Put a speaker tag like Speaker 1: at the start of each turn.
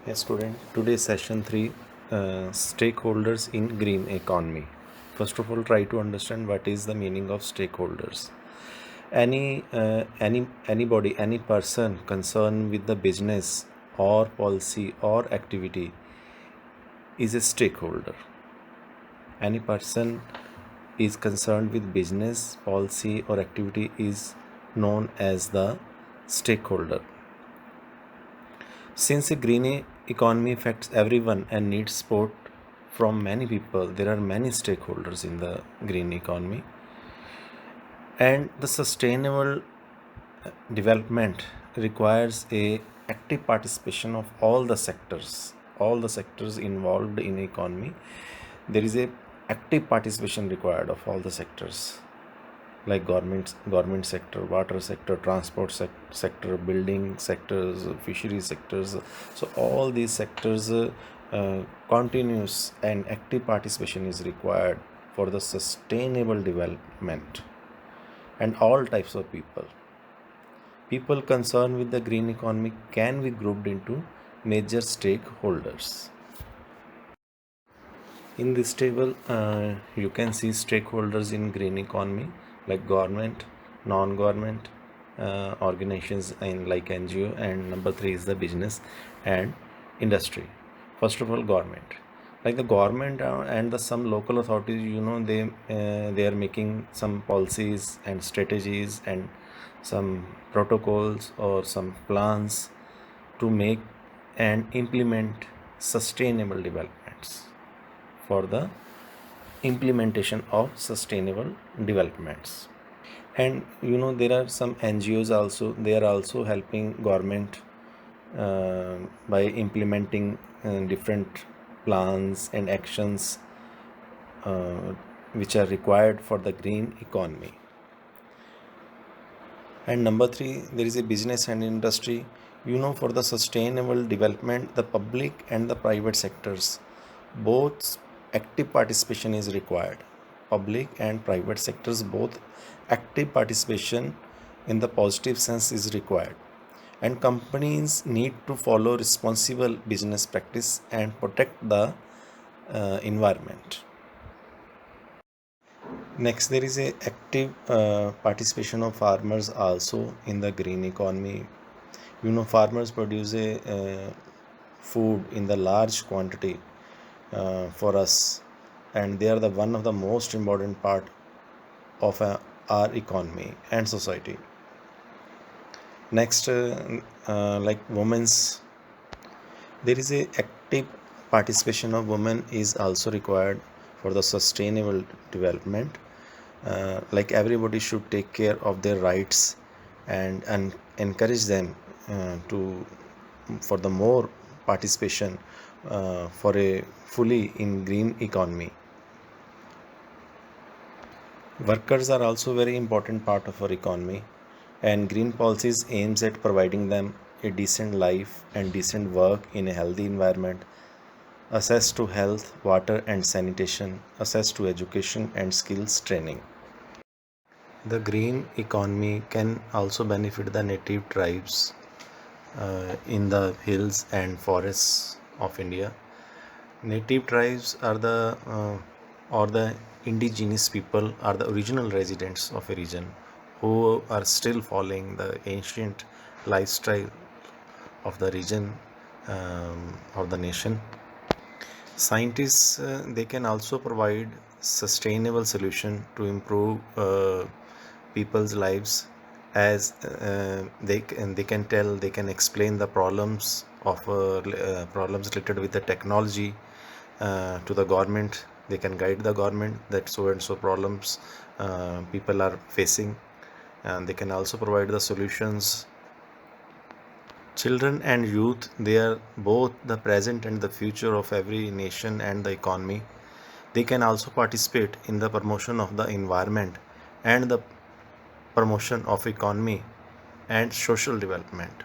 Speaker 1: Yes, student. Today's session 3, stakeholders in green economy. First of all, try to understand what is the meaning of stakeholders. Anybody, any person concerned with the business or policy or activity is a stakeholder. Any person is concerned with business, policy or activity is known as the stakeholder. Since a green economy affects everyone and needs support from many people, there are many stakeholders in the green economy. And the sustainable development requires a active participation of all the sectors involved in economy. There is a active participation required of all the sectors, like government sector, water sector, transport sector, building sectors, fishery sectors. So all these sectors, continuous and active participation is required for the sustainable development. And all types of people concerned with the green economy can be grouped into major stakeholders. In this table, you can see stakeholders in green economy like government, non-government organizations and like NGO, and number 3 is the business and industry. First of all, government. Like the government and the some local authorities, they are making some policies and strategies and some protocols or some plans to make and implement sustainable developments for the implementation of sustainable developments. And there are some NGOs also, they are also helping government by implementing different plans and actions which are required for the green economy. And number 3, there is a business and industry. For the sustainable development, the public and the private sectors, both active participation is required. Public and private sectors, both active participation in the positive sense is required. And companies need to follow responsible business practice and protect the environment. Next, there is a active participation of farmers also in the green economy. Farmers produce a food in the large quantity for us, and they are the one of the most important part of our economy and society. Next, like women's, there is a active participation of women is also required for the sustainable development. Like everybody should take care of their rights and encourage them to for the more participation for a fully in green economy. Workers are also very important part of our economy, and green policies aims at providing them a decent life and decent work in a healthy environment, access to health, water and sanitation, access to education and skills training. The green economy can also benefit the native tribes in the hills and forests of India. Native tribes are the indigenous people, are the original residents of a region who are still following the ancient lifestyle of the region, of the nation. Scientists, they can also provide sustainable solution to improve people's lives, as they can explain the problems problems related with the technology to the government. They can guide the government that so and so problems people are facing, and they can also provide the solutions. Children and youth, they are both the present and the future of every nation and the economy. They can also participate in the promotion of the environment and the promotion of economy and social development.